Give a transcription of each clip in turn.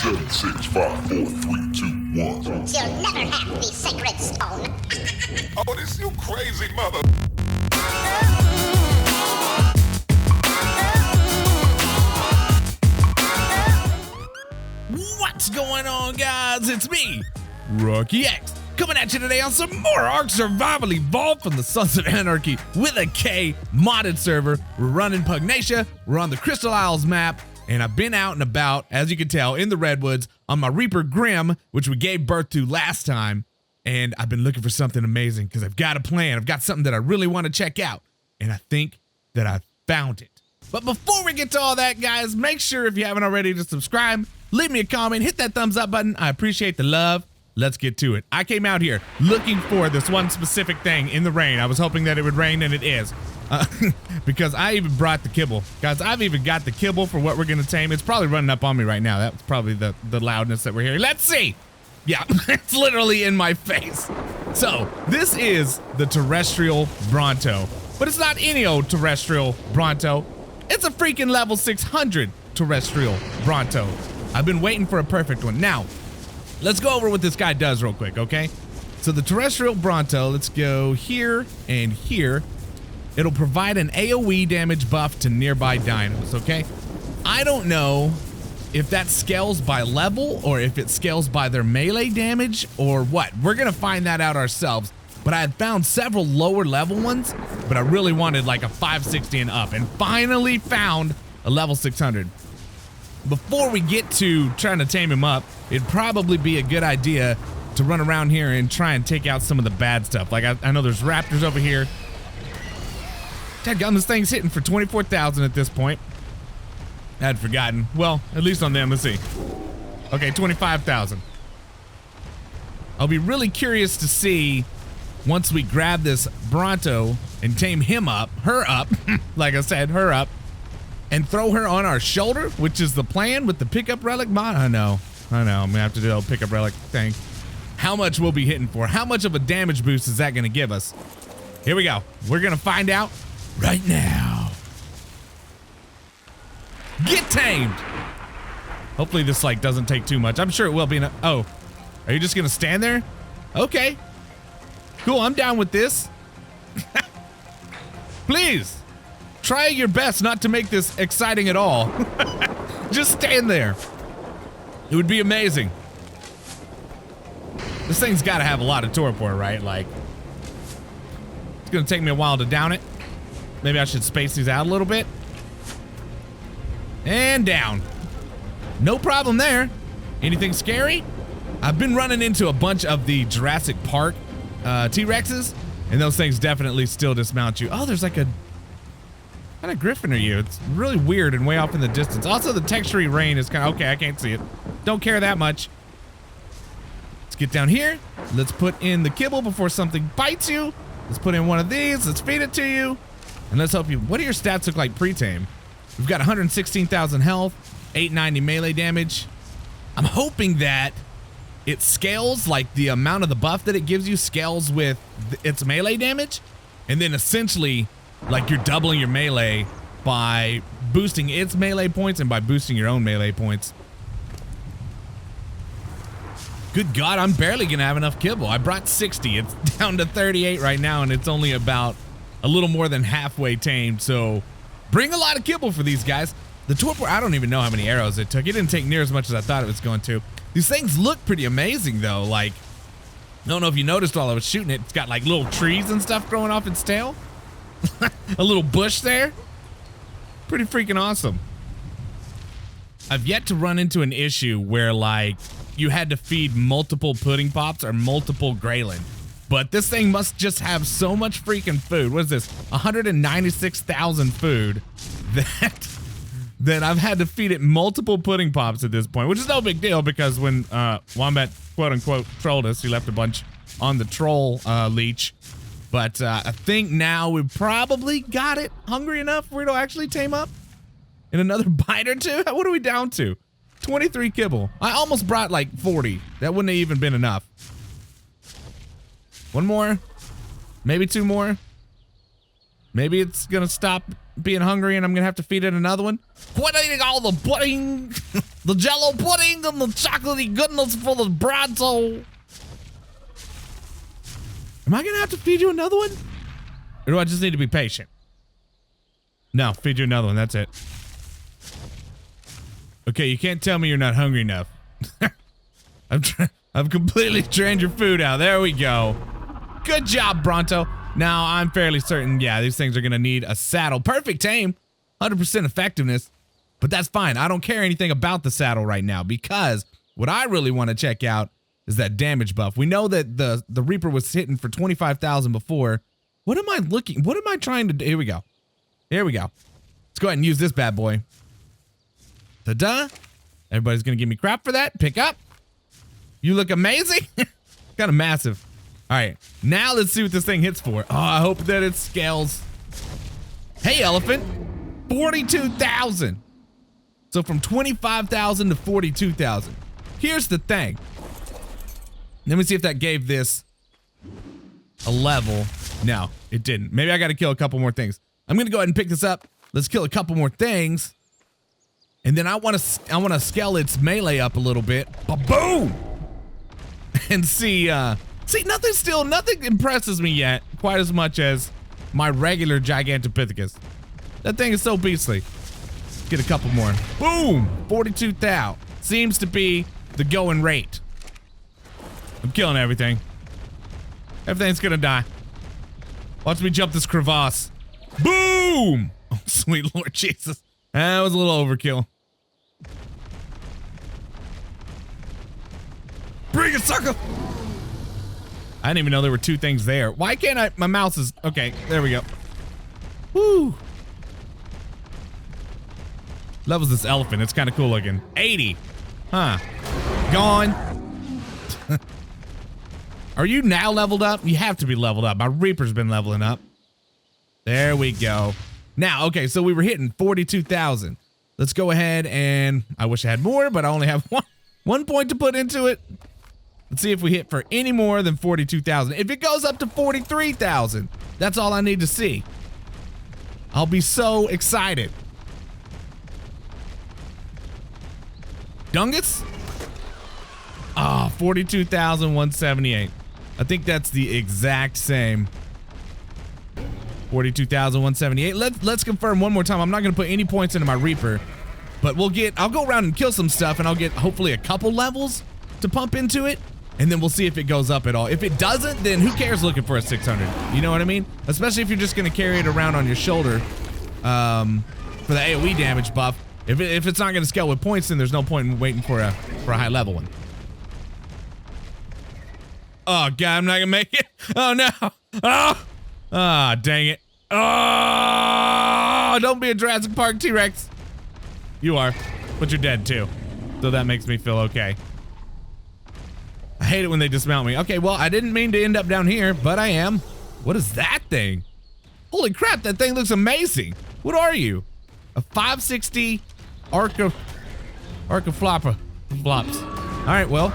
7, 6, 5, 4, 3, 2, 1. You'll never have the sacred stone. Oh, this you crazy mother. What's going on, guys? It's me, Rookie X, coming at you today on some more Ark Survival Evolved from the Sons of AnARKy with a K modded server. We're running PUGNACIA, we're on the Crystal Isles map, and I've been out and about, as you can tell, in the Redwoods on my Reaper Grim, which we gave birth to last time, and I've been looking for something amazing because I've got a plan. I've got something that I really want to check out, and I think that I found it. But before we get to all that, guys, make sure if you haven't already to subscribe, leave me a comment, hit that thumbs up button. I appreciate the love. Let's get to it. I came out here looking for this one specific thing in the rain. I was hoping that it would rain, and it is. Because I even brought the kibble. Guys, I've even got the kibble for what we're going to tame. It's probably running up on me right now. That's probably the loudness that we're hearing. Let's see. Yeah, it's literally in my face. So, this is the Terrestrial Bronto. But it's not any old Terrestrial Bronto. It's a freaking level 600 Terrestrial Bronto. I've been waiting for a perfect one. Now, let's go over what this guy does real quick, okay? So the Terrestrial Bronto, let's go here and here. It'll provide an AoE damage buff to nearby dinos, okay? I don't know if that scales by level or if it scales by their melee damage or what. We're gonna find that out ourselves. But I had found several lower level ones, but I really wanted like a 560 and up, and finally found a level 600. Before we get to trying to tame him up, it'd probably be a good idea to run around here and try and take out some of the bad stuff. Like I know there's raptors over here. Dadgum, this thing's hitting for 24,000 at this point. I had forgotten. Well, at least on them, let's see. Okay, 25,000. I'll be really curious to see once we grab this Bronto and tame him up, her up, like I said, her up, and throw her on our shoulder, which is the plan with the pickup relic mod. I know, I'm gonna have to do a pickup relic thing. How much we'll be hitting for? How much of a damage boost is that gonna give us? Here we go. We're gonna find out right now. Get tamed. Hopefully this like doesn't take too much. I'm sure it will be enough. Oh, are you just gonna stand there? Okay. Cool, I'm down with this. Please, try your best not to make this exciting at all. Just stand there. It would be amazing. This thing's gotta have a lot of torpor, right? Like, it's gonna take me a while to down it. Maybe I should space these out a little bit. And down. No problem there. Anything scary? I've been running into a bunch of the Jurassic Park T-Rexes, and those things definitely still dismount you. Oh, there's like a kind of griffin or you. It's really weird and way off in the distance. Also, the textury rain is kind of okay. I can't see it. Don't care that much. Let's get down here. Let's put in the kibble before something bites you. Let's put in one of these. Let's feed it to you, and let's hope you. What do your stats look like pre-tame? We've got 116,000 health, 890 melee damage. I'm hoping that it scales, like the amount of the buff that it gives you scales with its melee damage, and then essentially like you're doubling your melee by boosting its melee points and by boosting your own melee points. Good God, I'm barely gonna have enough kibble. I brought 60, it's down to 38 right now, and it's only about a little more than halfway tamed, so bring a lot of kibble for these guys. The torpor, I don't even know how many arrows it took. It didn't take near as much as I thought it was going to. These things look pretty amazing though. Like, I don't know if you noticed while I was shooting it, it's got like little trees and stuff growing off its tail. A little bush there. Pretty freaking awesome. I've yet to run into an issue where like you had to feed multiple pudding pops or multiple Greyland. But this thing must just have so much freaking food. What is this? 196,000 food that I've had to feed it multiple pudding pops at this point, which is no big deal because when Wombat quote unquote trolled us, he left a bunch on the troll leech. But I think now we've probably got it hungry enough where it'll actually tame up in another bite or two. What are we down to? 23 kibble. I almost brought like 40. That wouldn't have even been enough. One more, maybe two more. Maybe it's gonna stop being hungry and I'm gonna have to feed it another one. Quit eating all the pudding. the jello pudding and the chocolatey goodness full of Bronto. Am I gonna have to feed you another one? Or do I just need to be patient? No, feed you another one, that's it. Okay, you can't tell me you're not hungry enough. I've completely drained your food out. There we go. Good job, Bronto. Now, I'm fairly certain, yeah, these things are gonna need a saddle. Perfect tame, 100% effectiveness, but that's fine. I don't care anything about the saddle right now because what I really want to check out is that damage buff. We know that the Reaper was hitting for 25,000 before. What am I trying to do? Here we go. Here we go. Let's go ahead and use this bad boy. Ta-da. Everybody's gonna give me crap for that. Pick up. You look amazing. Kind of massive. All right, now let's see what this thing hits for. Oh, I hope that it scales. Hey, elephant, 42,000. So from 25,000 to 42,000. Here's the thing. Let me see if that gave this a level. No, it didn't. Maybe I got to kill a couple more things. I'm gonna go ahead and pick this up. Let's kill a couple more things, and then I want to scale its melee up a little bit. Ba-boom! And see. See, nothing impresses me yet quite as much as my regular Gigantopithecus. That thing is so beastly. Let's get a couple more. Boom! 42,000 seems to be the going rate. I'm killing everything. Everything's gonna die. Watch me jump this crevasse. Boom! Oh, sweet Lord Jesus. That was a little overkill. Bring it, sucker! I didn't even know there were two things there. Why can't I? My mouse is, okay, there we go. Woo. Levels this elephant. It's kind of cool looking. 80. Huh. Gone. Are you now leveled up? You have to be leveled up. My Reaper's been leveling up. There we go. Now, okay, so we were hitting 42,000. Let's go ahead and, I wish I had more, but I only have one point to put into it. Let's see if we hit for any more than 42,000. If it goes up to 43,000, that's all I need to see. I'll be so excited. Dungus? Ah, 42,178. I think that's the exact same. 42,178. Let's confirm one more time. I'm not gonna put any points into my Reaper, but I'll go around and kill some stuff, and I'll get hopefully a couple levels to pump into it. And then we'll see if it goes up at all. If it doesn't, then who cares looking for a 600? You know what I mean? Especially if you're just gonna carry it around on your shoulder for the AoE damage buff. If it's not gonna scale with points, then there's no point in waiting for a high level one. Oh God, I'm not gonna make it. Oh no. Oh, ah, dang it. Oh, don't be a Jurassic Park T-Rex. You are, but you're dead too. So that makes me feel okay. I hate it when they dismount me. Okay, well, I didn't mean to end up down here, but I am. What is that thing? Holy crap, that thing looks amazing. What are you? A 560 Ark of flops. All right, well,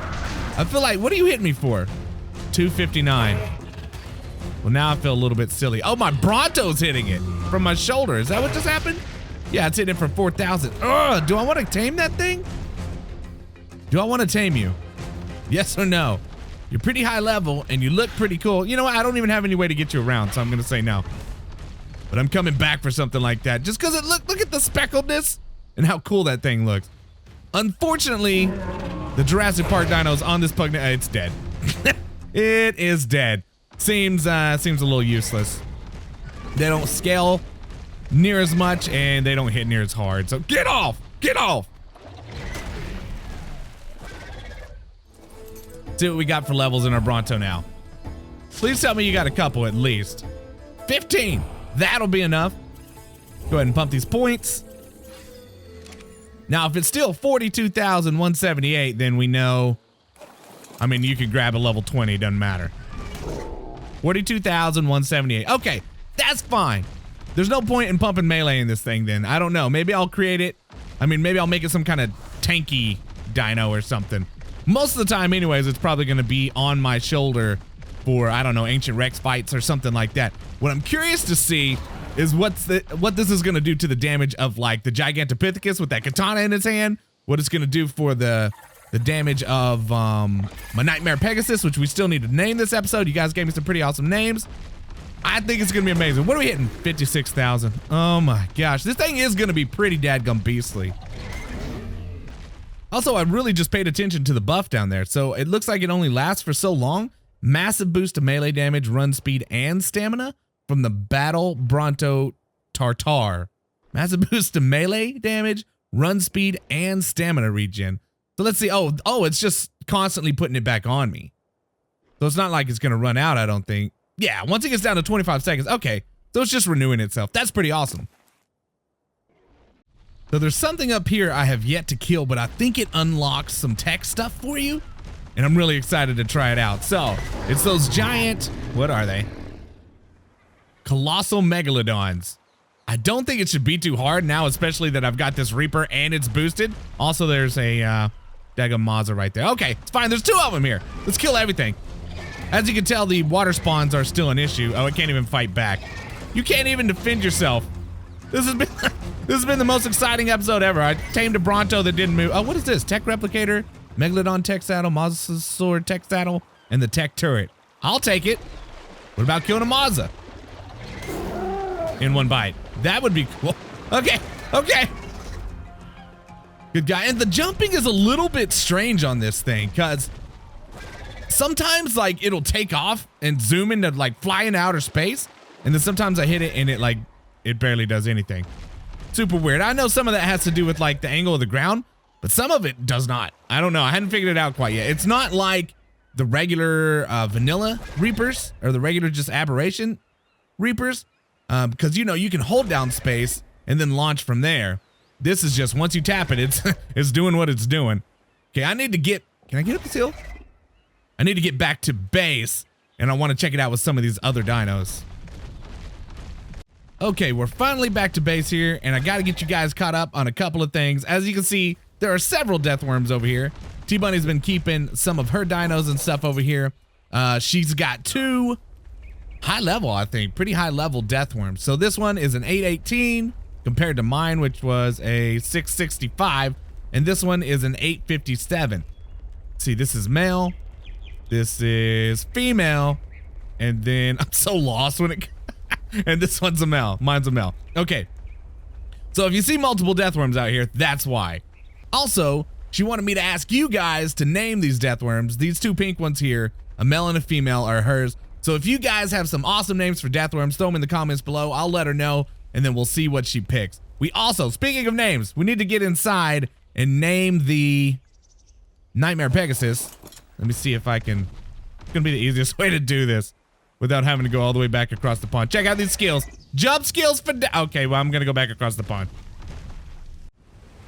I feel like, what are you hitting me for? 259. Well, now I feel a little bit silly. Oh, my Bronto's hitting it from my shoulder. Is that what just happened? Yeah, it's hitting it for 4,000. Ugh, do I want to tame that thing? Do I want to tame you? Yes or no? You're pretty high level and you look pretty cool. You know what? I don't even have any way to get you around, so I'm gonna say no. But I'm coming back for something like that just because look at the speckledness and how cool that thing looks. Unfortunately, the Jurassic Park dinos on this Pugnacia, it's dead. It is dead. Seems a little useless. They don't scale near as much and they don't hit near as hard. So get off! Get off! See what we got for levels in our Bronto now. Please tell me you got a couple at least. 15, that'll be enough. Go ahead and pump these points. Now, if it's still 42,178, then we know, I mean, you could grab a level 20, doesn't matter. 42,178, okay, that's fine. There's no point in pumping melee in this thing then. I don't know, maybe I'll create it. I mean, maybe I'll make it some kind of tanky dino or something. Most of the time anyways, it's probably gonna be on my shoulder for, I don't know, ancient Rex fights or something like that. What I'm curious to see is what this is gonna do to the damage of like the Gigantopithecus with that katana in his hand, what it's gonna do for the damage of my Nightmare Pegasus, which we still need to name this episode. You guys gave me some pretty awesome names. I think it's gonna be amazing. What are we hitting? 56,000. Oh my gosh, this thing is gonna be pretty dadgum beastly. Also, I really just paid attention to the buff down there. So it looks like it only lasts for so long. Massive boost to melee damage, run speed, and stamina from the Battle Bronto Tartar. Massive boost to melee damage, run speed, and stamina regen. So let's see. Oh, it's just constantly putting it back on me. So it's not like it's gonna run out, I don't think. Yeah, once it gets down to 25 seconds, okay. So it's just renewing itself. That's pretty awesome. So there's something up here I have yet to kill, but I think it unlocks some tech stuff for you. And I'm really excited to try it out. So it's those giant, what are they? Colossal Megalodons. I don't think it should be too hard now, especially that I've got this Reaper and it's boosted. Also, there's a Dagon Mazza right there. Okay, it's fine. There's 2 of them here. Let's kill everything. As you can tell, the water spawns are still an issue. Oh, it can't even fight back. You can't even defend yourself. This has been the most exciting episode ever. I tamed a Bronto that didn't move. Oh, what is this? Tech Replicator, Megalodon Tech Saddle, Mazza's Sword Tech Saddle, and the Tech Turret. I'll take it. What about killing a Mazza in one bite? That would be cool. Okay, okay. Good guy. And the jumping is a little bit strange on this thing, because sometimes like it'll take off and zoom into like fly in outer space, and then sometimes I hit it and it barely does anything. Super weird. I know some of that has to do with like the angle of the ground, but some of it does not. I don't know. I hadn't figured it out quite yet. It's not like the regular vanilla Reapers or the regular just aberration Reapers, because you know you can hold down space and then launch from there. This is just once you tap it, it's doing what it's doing. Okay, I need to get. Can I get up this hill? I need to get back to base, and I want to check it out with some of these other dinos. Okay, we're finally back to base here, and I got to get you guys caught up on a couple of things. As you can see, there are several death worms over here. T-Bunny's been keeping some of her dinos and stuff over here. She's got 2 high level, I think, pretty high level death worms. So this one is an 818 compared to mine, which was a 665, and this one is an 857. See, this is male, this is female, and then I'm so lost when it and this one's a male. Mine's a male. Okay. So if you see multiple death worms out here, that's why. Also, she wanted me to ask you guys to name these death worms. These 2 pink ones here, a male and a female, are hers. So if you guys have some awesome names for death worms, throw them in the comments below. I'll let her know, and then we'll see what she picks. We also, speaking of names, we need to get inside and name the Nightmare Pegasus. Let me see if I can. It's gonna be the easiest way to do this without having to go all the way back across the pond. Check out these skills. Jump skills for okay, well, I'm gonna go back across the pond.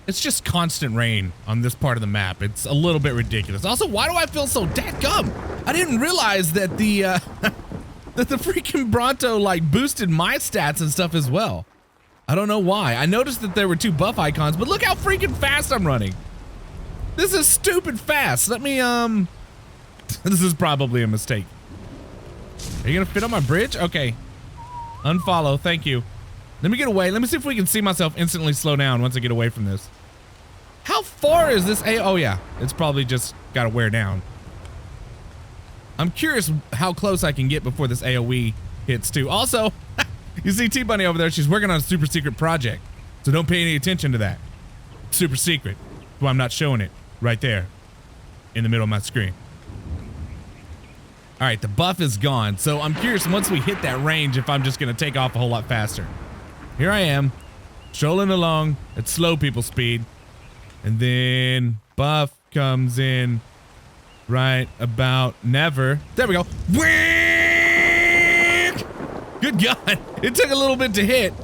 It's just constant rain on this part of the map. It's a little bit ridiculous. Also, why do I feel so dadgum? I didn't realize that the that the freaking Bronto like boosted my stats and stuff as well. I don't know why. I noticed that there were 2 buff icons, but look how freaking fast I'm running. This is stupid fast. Let me this is probably a mistake. Are you gonna fit on my bridge? Okay. Unfollow, thank you. Let me get away. Let me see if we can see myself instantly slow down once I get away from this. How far is this oh yeah, it's probably just gotta wear down. I'm curious how close I can get before this AoE hits too. Also, you see T-Bunny over there, she's working on a super secret project. So don't pay any attention to that. Super secret. That's why I'm not showing it right there in the middle of my screen. All right, the buff is gone. So I'm curious once we hit that range if I'm just gonna take off a whole lot faster. Here I am, strolling along at slow people speed. And then buff comes in right about never. There we go. Good God. It took a little bit to hit,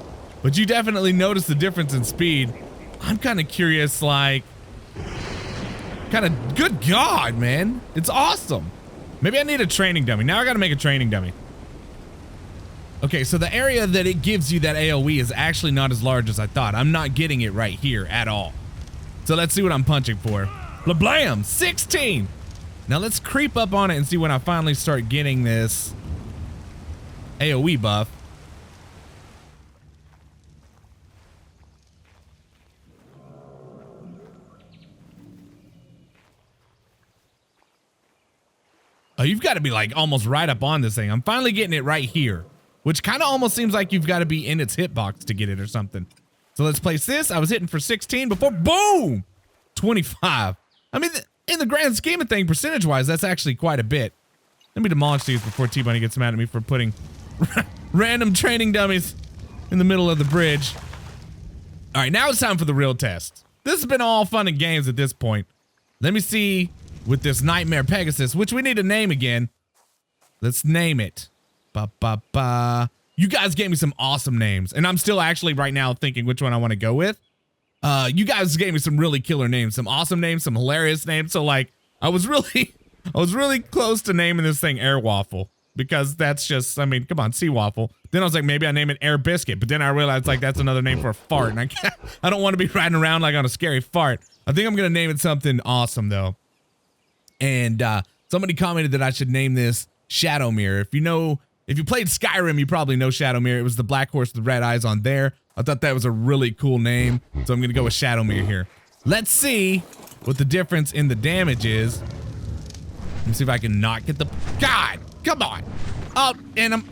but you definitely noticed the difference in speed. I'm kind of curious, like, good God, man. It's awesome. Maybe I need a training dummy. Now I got to make a training dummy. Okay, so the area that it gives you that AoE is actually not as large as I thought. I'm not getting it right here at all. So let's see what I'm punching for. Blam! 16! Now let's creep up on it and see when I finally start getting this AoE buff. you've got to be like almost right up on this thing. I'm finally getting it right here, which kind of almost seems like you've got to be in its hitbox to get it or something. So let's place this. I was hitting for 16 before. Boom! 25. I mean, in the grand scheme of things, percentage-wise, that's actually quite a bit. Let me demolish these before T-Bunny gets mad at me for putting random training dummies in the middle of the bridge. All right, now it's time for the real test. This has been all fun and games at this point. Let me see with this Nightmare Pegasus, which we need to name again. Let's name it. Ba-ba-ba. You guys gave me some awesome names, and I'm still actually right now thinking which one I want to go with. You guys gave me some really killer names, some awesome names, some hilarious names. So like, I was really close to naming this thing Air Waffle, because that's just, I mean, come on, Sea Waffle. Then I was like, maybe I name it Air Biscuit, but then I realized like that's another name for a fart, and I don't want to be riding around like on a scary fart. I think I'm gonna name it something awesome though. And somebody commented that I should name this Shadowmere. If you played Skyrim, you probably know Shadowmere. It was the black horse with red eyes on there. I thought that was a really cool name, so I'm gonna go with Shadowmere here. Let's see what the difference in the damage is. Let me see if I can not get the, God, come on. Oh, and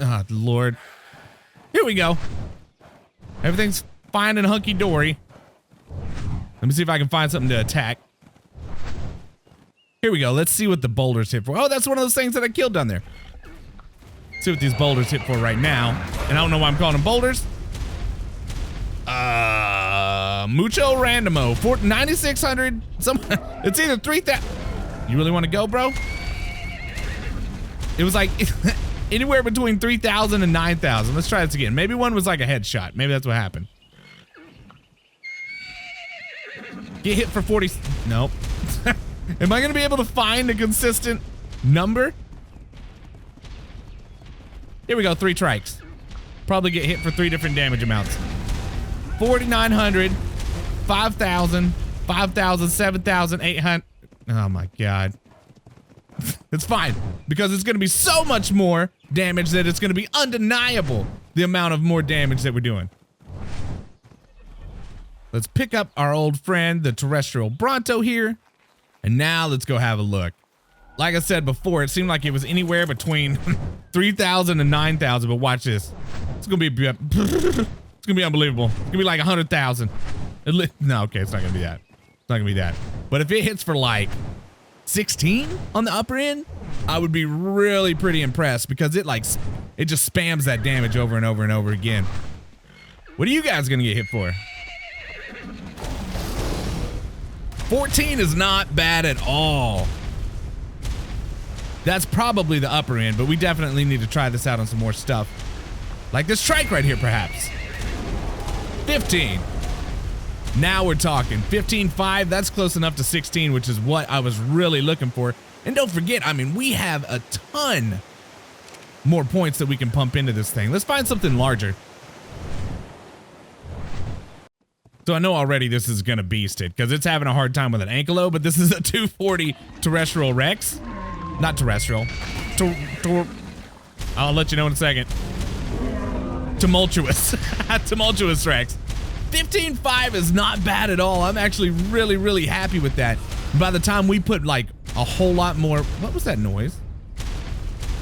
oh, Lord. Here we go. Everything's fine and hunky-dory. Let me see if I can find something to attack. Here we go. Let's see what the boulders hit for. Oh, that's one of those things that I killed down there. Let's see what these boulders hit for right now. And I don't know why I'm calling them boulders. Mucho Randomo. 9,600. It's either 3,000. You really want to go, bro? It was like anywhere between 3,000 and 9,000. Let's try this again. Maybe one was like a headshot. Maybe that's what happened. Get hit for 40. Nope. Am I going to be able to find a consistent number? Here we go. 3 trikes. Probably get hit for 3 different damage amounts. 4,900, 5,000, 5,000, 7,800. Oh my God. It's fine, because it's going to be so much more damage that it's going to be undeniable the amount of more damage that we're doing. Let's pick up our old friend, the Terrestrial Bronto here. And now let's go have a look. Like I said before, it seemed like it was anywhere between 3,000 and 9,000, but watch this. It's going to be, it's going to be unbelievable. It's going to be like 100,000. No, okay, it's not going to be that. It's not going to be that. But if it hits for like 16 on the upper end, I would be really pretty impressed, because it just spams that damage over and over and over again. What are you guys going to get hit for? 14 is not bad at all. That's probably the upper end, but we definitely need to try this out on some more stuff. Like this trike right here, perhaps. 15. Now we're talking. 15.5, that's close enough to 16, which is what I was really looking for. And don't forget, I mean, we have a ton more points that we can pump into this thing. Let's find something larger. So I know already this is gonna beast it, because it's having a hard time with an Ankylo, but this is a 240 Terrestrial Rex. Not terrestrial. I'll let you know in a second. Tumultuous. Tumultuous Rex. 15.5 is not bad at all. I'm actually really, really happy with that. By the time we put like a whole lot more, what was that noise?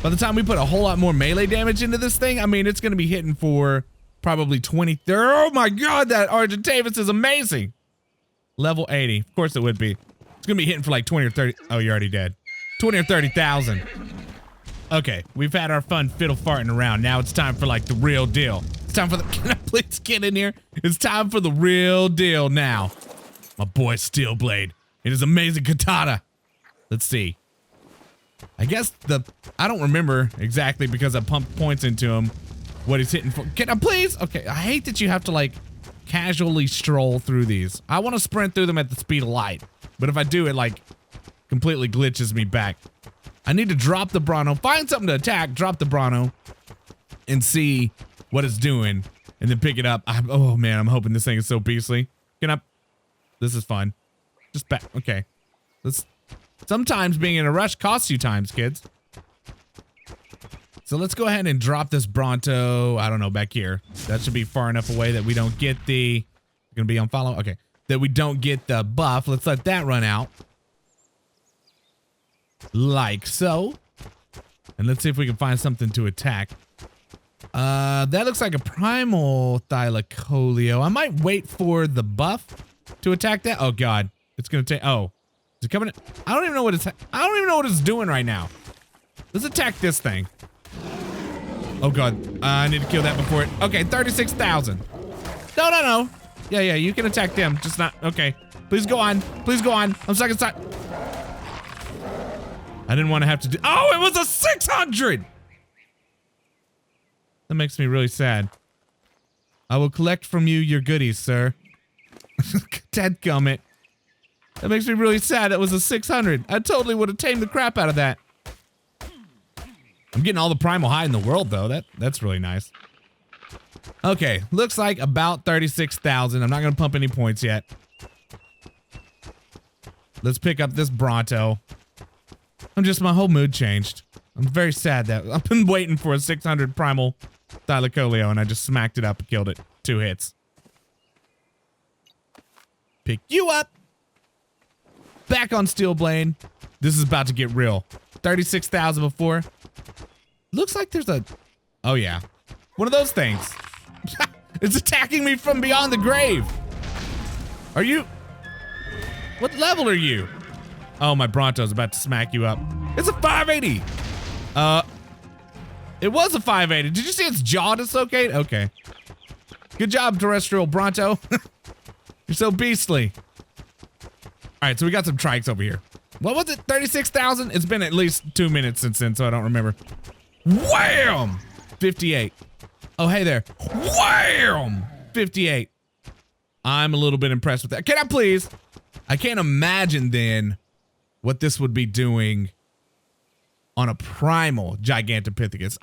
By the time we put a whole lot more melee damage into this thing, I mean, it's gonna be hitting for probably 20, 30. Oh my God, that Argentavis is amazing. Level 80, of course it would be. It's gonna be hitting for like 20 or 30. Oh, you're already dead. 20 or 30,000. Okay, we've had our fun fiddle farting around. Now it's time for like the real deal. It's time for the, can I please get in here? It's time for the real deal now. My boy Steelblade. It is amazing katana. Let's see. I guess I don't remember exactly, because I pumped points into him, what he's hitting for. Can I please? Okay, I hate that you have to like casually stroll through these. I want to sprint through them at the speed of light, but if I do, it like completely glitches me back. I need to drop the Bronto, find something to attack, drop the Bronto, and see what it's doing, and then pick it up. Oh man, I'm hoping this thing is so beastly. Can I? This is fun. Just back. Okay. Sometimes being in a rush costs you times, kids. So let's go ahead and drop this Bronto, I don't know, back here. That should be far enough away that we don't get the, gonna be on follow? Okay. That we don't get the buff. Let's let that run out. like so. And let's see if we can find something to attack. That looks like a primal Thylacoleo. I might wait for the buff to attack that. Oh god, it's gonna take. Oh, is it coming? I don't even know what it's doing right now. Let's attack this thing. Oh god, I need to kill that before it. Okay, 36,000. No. Yeah, you can attack them. Just not. Okay, please go on. Please go on. I'm stuck inside. I didn't want to have to do. Oh, it was a 600. That makes me really sad. I will collect from you your goodies, sir. Dadgummit. That makes me really sad. That was a 600. I totally would have tamed the crap out of that. I'm getting all the primal high in the world, though. That's really nice. Okay, looks like about 36,000. I'm not going to pump any points yet. Let's pick up this Bronto. My whole mood changed. I'm very sad that I've been waiting for a 600 primal Thylacoleo and I just smacked it up and killed it. 2 hits. Pick you up. Back on Steelblade. This is about to get real. 36,000 before. Looks like there's a... Oh yeah. One of those things. It's attacking me from beyond the grave. Are you... What level are you? Oh, my Bronto's about to smack you up. It's a 580. It was a 580. Did you see its jaw dislocate? Okay. Good job, Terrestrial Bronto. You're so beastly. All right, so we got some trikes over here. What was it? 36,000? It's been at least 2 minutes since then, so I don't remember. Wham! 58. Oh, hey there. Wham! 58. I'm a little bit impressed with that. Can I please? I can't imagine then what this would be doing on a primal Gigantopithecus.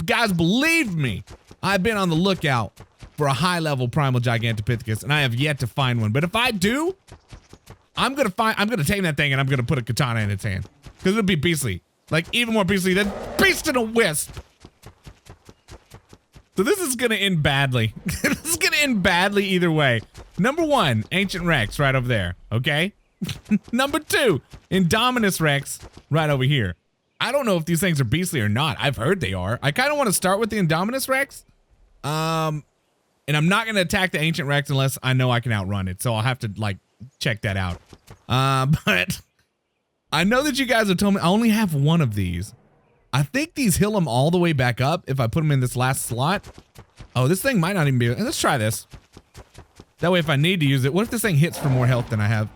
Guys, believe me, I've been on the lookout for a high-level primal Gigantopithecus, and I have yet to find one. But if I do, I'm gonna tame that thing, and I'm gonna put a katana in its hand because it'll be beastly, like even more beastly than Beast in a Wisp. So this is gonna end badly. This is gonna end badly either way. Number 1, Ancient Rex right over there. Okay. Number 2, Indominus Rex right over here. I don't know if these things are beastly or not. I've heard they are. I kind of want to start with the Indominus Rex. And I'm not going to attack the Ancient Rex unless I know I can outrun it. So I'll have to like check that out. But I know that you guys have told me I only have 1 of these. I think these heal them all the way back up if I put them in this last slot. Oh, this thing might not even be. Let's try this. That way if I need to use it. What if this thing hits for more health than I have?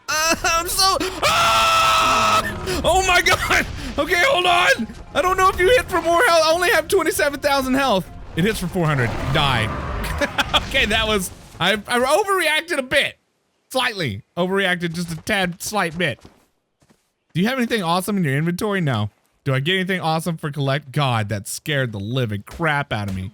I'm so... Ah! Oh my god! Okay, hold on! I don't know if you hit for more health. I only have 27,000 health. It hits for 400. Die. Okay, that was... I overreacted a bit. Slightly. Overreacted just a tad slight bit. Do you have anything awesome in your inventory? No. Do I get anything awesome for collect? God, that scared the living crap out of me.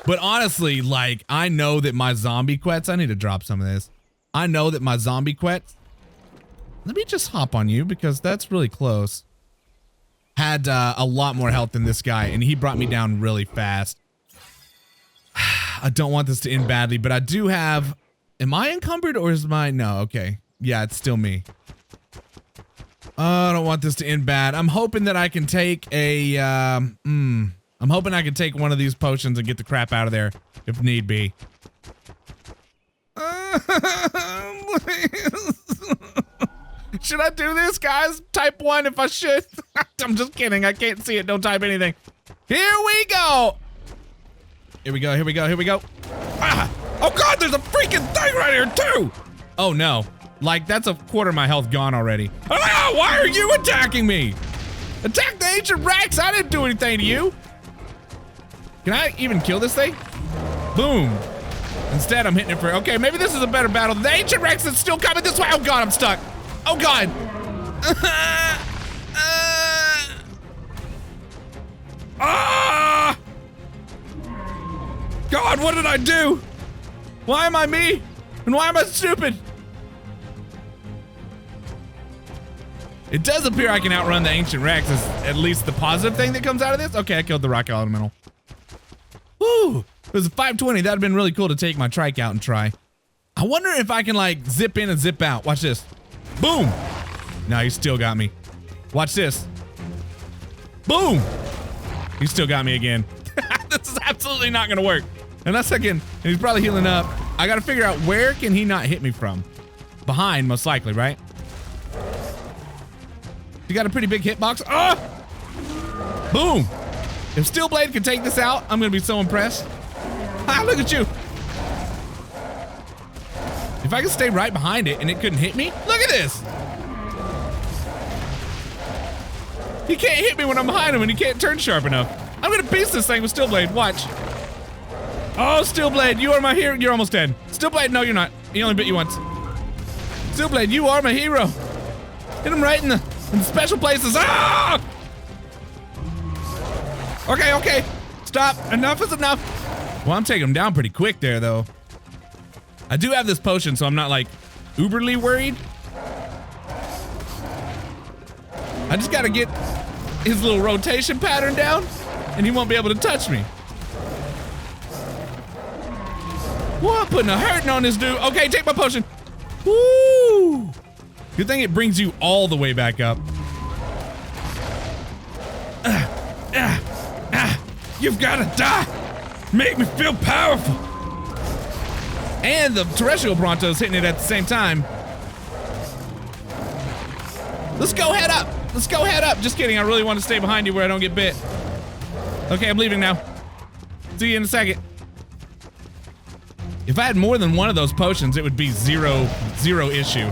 But honestly, like, I know that my zombie quets... I need to drop some of this. I know that my zombie quets... Let me just hop on you because that's really close. Had a lot more health than this guy, and he brought me down really fast. I don't want this to end badly, but I do have... Am I encumbered or is my... No, okay. Yeah, it's still me. I don't want this to end bad. I'm hoping that I can take a... I'm hoping I can take one of these potions and get the crap out of there if need be. Should I do this, guys? Type 1 if I should. I'm just kidding. I can't see it. Don't type anything. Here we go. Here we go. Here we go. Here we go. Ah! Oh, God, there's a freaking thing right here, too. Oh, no. Like, that's a quarter of my health gone already. Ah! Why are you attacking me? Attack the Ancient Rex. I didn't do anything to you. Can I even kill this thing? Boom. Instead, I'm hitting it for... Okay, maybe this is a better battle. The Ancient Rex is still coming this way. Oh, God, I'm stuck. Oh, God. God, what did I do? Why am I me? And why am I stupid? It does appear I can outrun the Ancient Rex. Is at least the positive thing that comes out of this. Okay, I killed the Rock Elemental. Woo! It was a 520. That'd have been really cool to take my trike out and try. I wonder if I can like zip in and zip out. Watch this. Boom. No, he still got me. Watch this. Boom. He still got me again. This is absolutely not gonna work. Unless I can, and he's probably healing up. I gotta figure out where can he not hit me from. Behind, most likely, right? You got a pretty big hitbox. Ah! Boom. If Steelblade can take this out, I'm gonna be so impressed. Ah, look at you. If I could stay right behind it and it couldn't hit me, look at this. He can't hit me when I'm behind him and he can't turn sharp enough. I'm gonna beast this thing with Steelblade, watch. Oh, Steelblade, you are my hero. You're almost dead. Steelblade, no, you're not. He only bit you once. Steelblade, you are my hero. Hit him right in the special places. Ah! Okay, okay. Stop. Enough is enough. Well, I'm taking him down pretty quick there, though. I do have this potion, so I'm not, like, uberly worried. I just gotta get his little rotation pattern down, and he won't be able to touch me. Whoa, I'm putting a hurting on this dude. Okay, take my potion. Woo! Good thing it brings you all the way back up. You've gotta die. Make me feel powerful. And the Terrestrial Bronto's hitting it at the same time. Let's go head up. Let's go head up. Just kidding. I really want to stay behind you where I don't get bit. Okay, I'm leaving now. See you in a second. If I had more than one of those potions, it would be zero issue.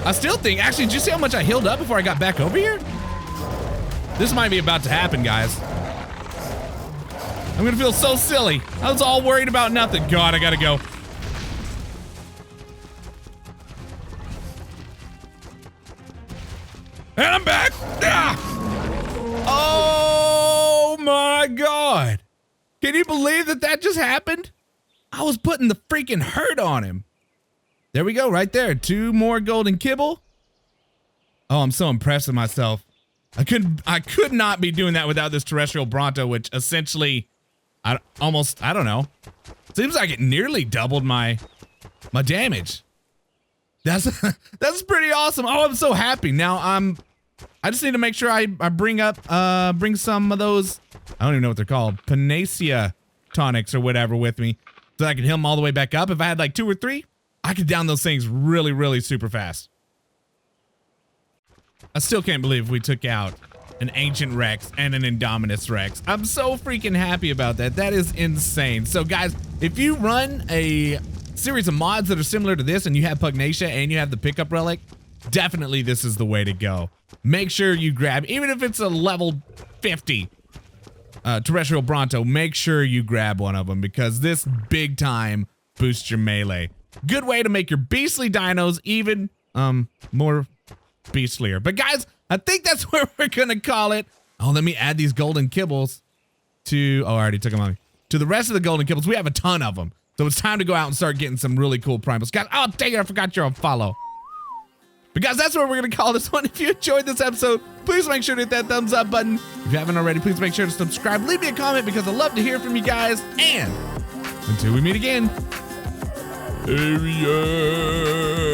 I still think, actually, did you see how much I healed up before I got back over here? This might be about to happen, guys. I'm gonna feel so silly. I was all worried about nothing. God, I gotta go. And I'm back. Ah! Oh my God. Can you believe that that just happened? I was putting the freaking hurt on him. There we go, right there. 2 more golden kibble. Oh, I'm so impressed with myself. I could not be doing that without this Terrestrial Bronto, which essentially, I don't know. Seems like it nearly doubled my damage. That's pretty awesome. Oh, I'm so happy. Now I just need to make sure I bring some of those, I don't even know what they're called, PUGNACIA tonics or whatever with me, so I can heal them all the way back up. If I had like 2 or 3, I could down those things really, really super fast. I still can't believe we took out an Ancient Rex and an Indominus Rex. I'm so freaking happy about that. That is insane. So guys, if you run a series of mods that are similar to this and you have PUGNACIA and you have the pickup relic, definitely this is the way to go. Make sure you grab, even if it's a level 50 Terrestrial Bronto, make sure you grab one of them because this big time boosts your melee. Good way to make your beastly dinos even more beastlier. But guys, I think that's where we're gonna call it. Oh, let me add these golden kibbles to, oh, I already took them on me. To the rest of the golden kibbles. We have a ton of them. So it's time to go out and start getting some really cool primals. Guys, oh, dang it, I forgot you're on follow. But guys, that's where we're gonna call this one. If you enjoyed this episode, please make sure to hit that thumbs up button. If you haven't already, please make sure to subscribe. Leave me a comment because I love to hear from you guys. And until we meet again, Ariel.